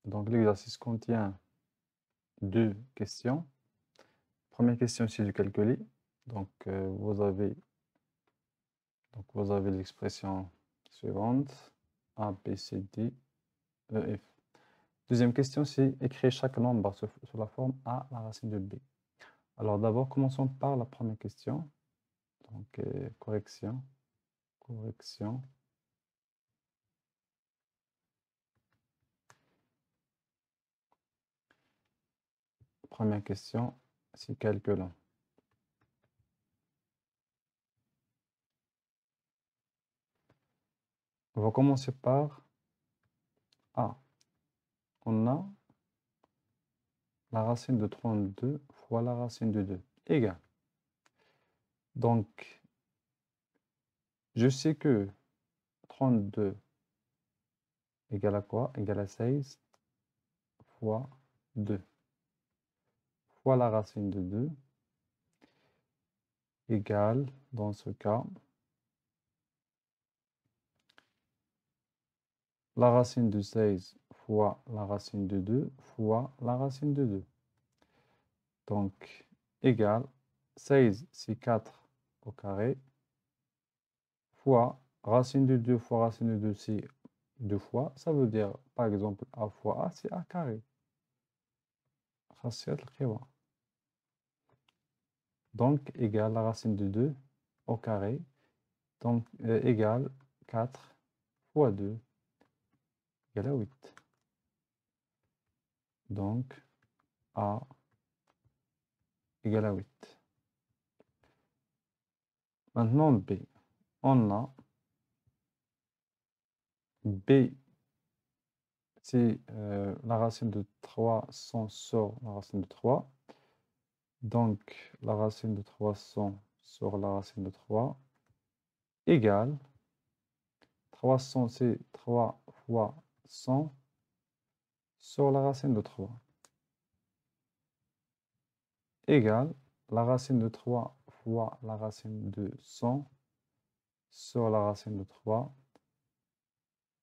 Donc, l'exercice contient deux questions. Première question, c'est du calcul. Donc, vous avez l'expression suivante. A, B, C, D, E, F. Deuxième question, c'est écrire chaque nombre sous la forme A, la racine de B. Alors, d'abord, commençons par la première question. Donc, correction. Première question, c'est calculons. On va commencer par A. On a la racine de 32 fois la racine de 2 égale. Donc, je sais que 32 égale à quoi? Égale à 16 fois 2 fois la racine de 2 égale, dans ce cas, la racine de 16 fois la racine de 2 fois la racine de 2. Donc, égale 16, c'est 4 au carré, fois racine de 2 fois racine de 2, c'est 2 fois. Ça veut dire, par exemple, A fois A, c'est A carré. Donc, égale la racine de 2 au carré. Donc, égale 4 fois 2 égale à 8. Donc, A égale à 8. Maintenant, B. On a B, c'est la racine de 300 sur la racine de 3. Donc, la racine de 300 sur la racine de 3 égale 300, c'est 3 fois 100 sur la racine de 3 égale la racine de 3 fois la racine de 100 sur la racine de 3.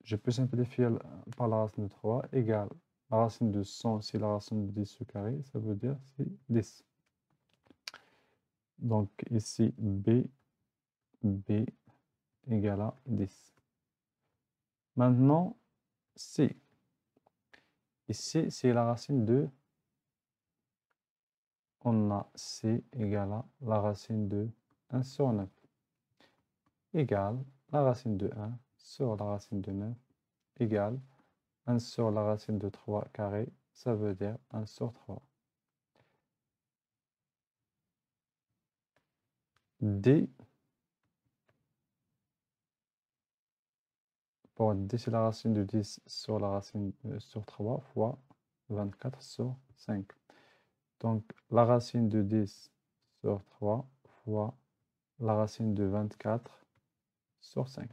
Je peux simplifier par la racine de 3 égale la racine de 100, c'est la racine de 10 au carré, ça veut dire c'est 10. Donc ici, B égale à 10. Maintenant, C. Ici, c'est la racine de, on a C égale à la racine de 1 sur 9 égale la racine de 1 sur la racine de 9 égale 1 sur la racine de 3 carré, ça veut dire 1 sur 3. D, pour D, c'est la racine de 10 sur la racine sur 3 fois 24 sur 5. Donc, la racine de 10 sur 3 fois la racine de 24 sur 5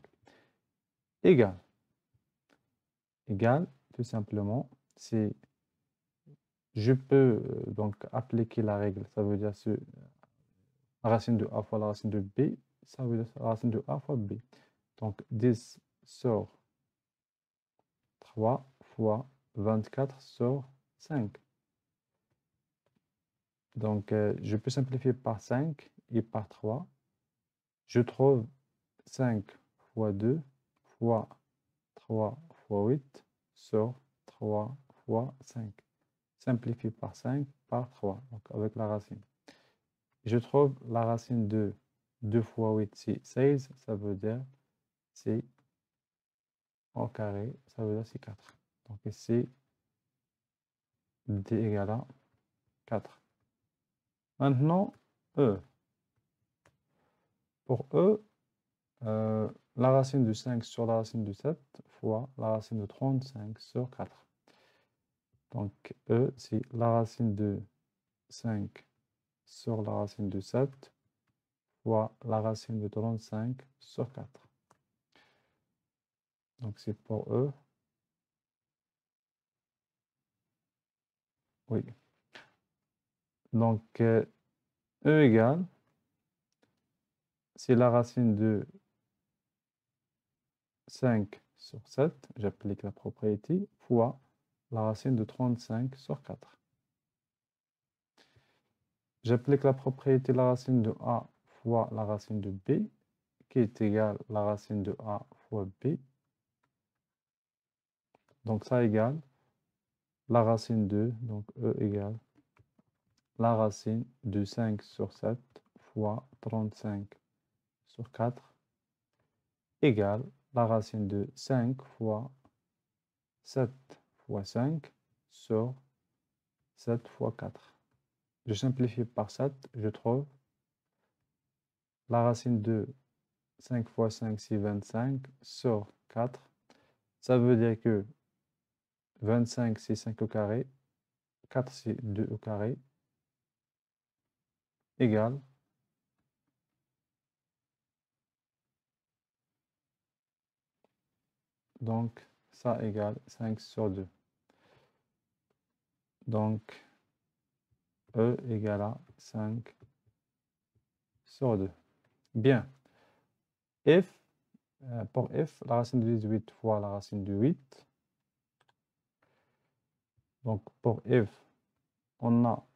égale, tout simplement, c'est, je peux donc appliquer la règle, ça veut dire la racine de A fois la racine de B, ça veut dire la racine de A fois B. Donc 10 sur 3 fois 24 sur 5. Donc je peux simplifier par 5 et par 3. Je trouve 5 fois 2 fois 3 fois 8 sur 3 fois 5. Simplifie par 5 par 3, donc avec la racine. Je trouve la racine de 2 fois 8, c'est 16, ça veut dire c'est au carré, ça veut dire c'est 4. Donc ici, D égale à 4. Maintenant, E. Pour E, la racine de 5 sur la racine de 7 fois la racine de 35 sur 4. Donc E, c'est la racine de 5 sur la racine de 7 fois la racine de 35 sur 4. Donc c'est pour E. Oui. Donc E égale, c'est la racine de 5 sur 7, j'applique la propriété, fois la racine de 35 sur 4. J'applique la propriété de la racine de A fois la racine de B, qui est égale à la racine de A fois B. Donc ça égale la racine de, donc E égale la racine de 5 sur 7 fois 35 sur 4 égale la racine de 5 fois 7 fois 5 sur 7 fois 4. Je simplifie par 7, je trouve la racine de 5 fois 5, c'est 25 sur 4. Ça veut dire que 25, c'est 5 au carré, 4, c'est 2 au carré, égale donc ça égale 5 sur 2. Donc E égale à 5 sur 2. Bien. Pour f, la racine de 18 fois la racine de 8. Donc pour f, on a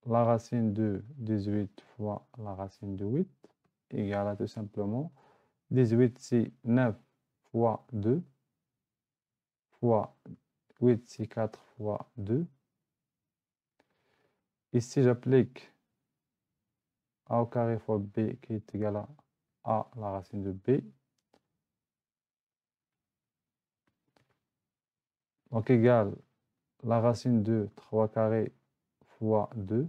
la racine de 18 fois la racine de 8 égale à tout simplement 18, c'est 9 fois 2 fois 8, c'est 4 fois 2. Ici, j'applique a au carré fois b qui est égal à a la racine de b. Donc égale la racine de 3 carrés fois 2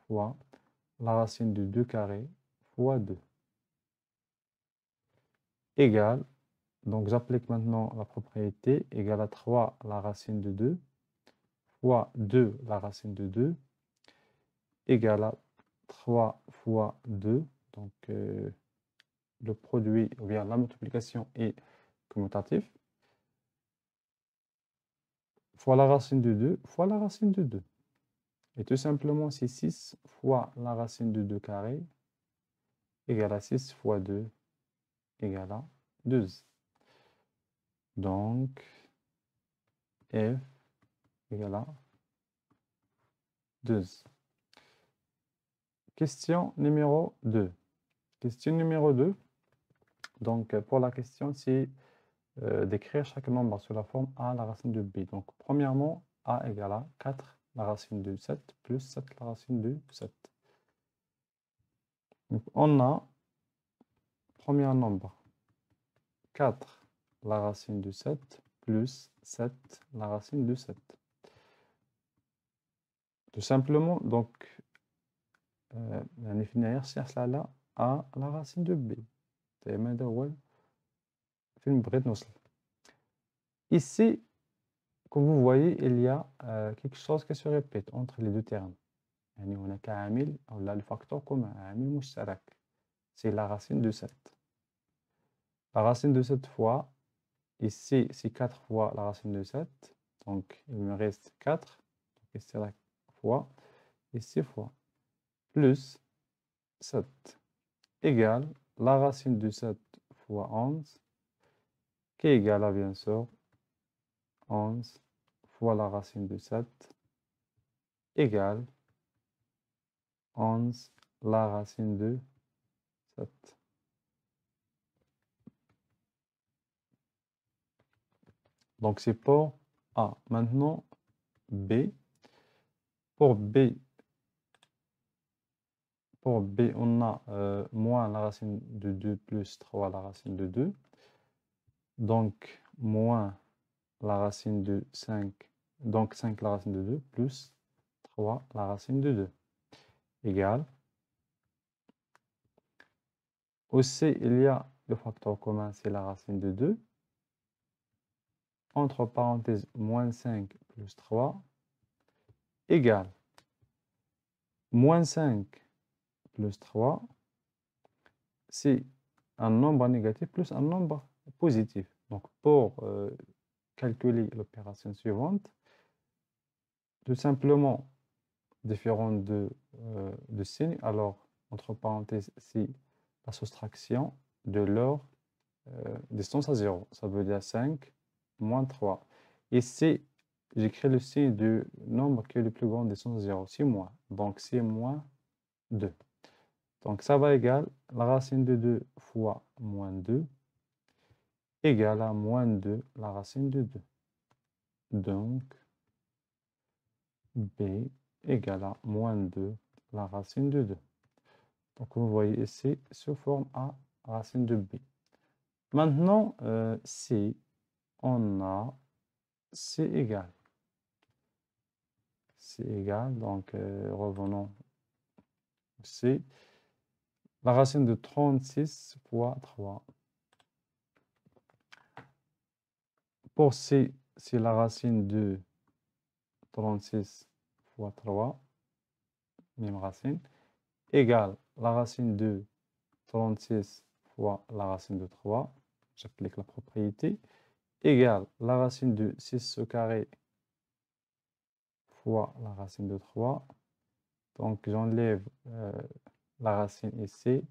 fois la racine de 2 carrés fois 2 égale, donc j'applique maintenant la propriété, égale à 3 la racine de 2 fois 2 la racine de 2 égale à 3 fois 2, donc le produit, ou bien la multiplication est commutatif, fois la racine de 2 fois la racine de 2. Et tout simplement, c'est 6 fois la racine de 2 carré égale à 6 fois 2 égale à 12. Donc, f égale à 12. Question numéro 2. Question numéro 2. Donc, pour la question, c'est d'écrire chaque nombre sous la forme a la racine de b. Donc, premièrement, a égale à 4 la racine de 7 plus 7 la racine de 7. Donc, on a, premier nombre, 4 la racine de 7 plus 7 la racine de 7. Tout simplement, donc, يعني في النهاية خصني على a la racine de b. دائما هذا هو فين بغيت نوصل. Ici, comme vous voyez, il y a quelque chose qui se répète entre les deux termes. يعني هناك عامل أو là le facteur commun, عامل مشترك. C'est la racine de 7. La racine de 7 fois, ici, c'est 4 fois la racine de 7. Donc, il me reste 4. Donc, ici, la fois, et 6 fois. Plus 7 égale la racine de 7 fois 11, qui est égale à, bien sûr, 11 fois la racine de 7 égale 11 la racine de 7. Donc, c'est pour A. Maintenant, B. Pour B, on a moins la racine de 2 plus 3 la racine de 2. Donc, moins la racine de 5. Donc, 5 la racine de 2 plus 3 la racine de 2. Égale. Aussi, il y a le facteur commun, c'est la racine de 2. Entre parenthèses, moins 5 plus 3 égale moins 5 plus 3, c'est un nombre négatif plus un nombre positif. Donc, pour calculer l'opération suivante, tout simplement différent de signe. Alors, entre parenthèses, c'est la soustraction de leur distance à 0. Ça veut dire 5 moins 3. Ici, j'écris le signe du nombre qui est le plus grand des sens 0, 6 moins. Donc, c'est moins 2. Donc, ça va égaler la racine de 2 fois moins 2 égale à moins 2 la racine de 2. Donc, B égale à moins 2 la racine de 2. Donc, vous voyez ici, sous forme A, racine de B. Maintenant, si on a C égale. C égale, donc revenons ici. La racine de 36 fois 3. Pour C, c'est la racine de 36 fois 3, même racine, égale la racine de 36 fois la racine de 3, j'applique la propriété, égale la racine de 6 au carré fois la racine de 3. Donc, j'enlève la racine ici.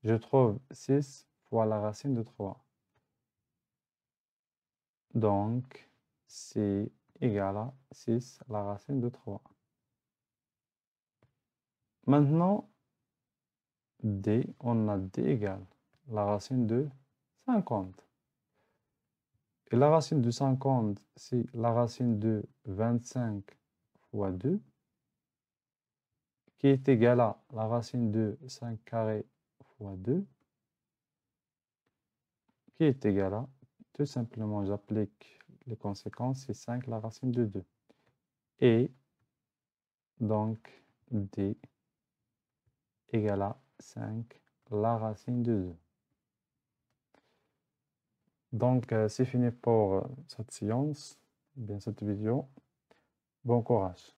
Je trouve 6 fois la racine de 3. Donc, c'est égal à 6 la racine de 3. Maintenant, D, on a D égale la racine de 50. Et la racine de 50, c'est la racine de 25 fois 2, qui est égale à la racine de 5 carré fois 2, qui est égale à, tout simplement, j'applique les conséquences, c'est 5 la racine de 2. Et donc, D égale à 5 la racine de 2. Donc, c'est fini pour cette séance, bien cette vidéo. Bon courage.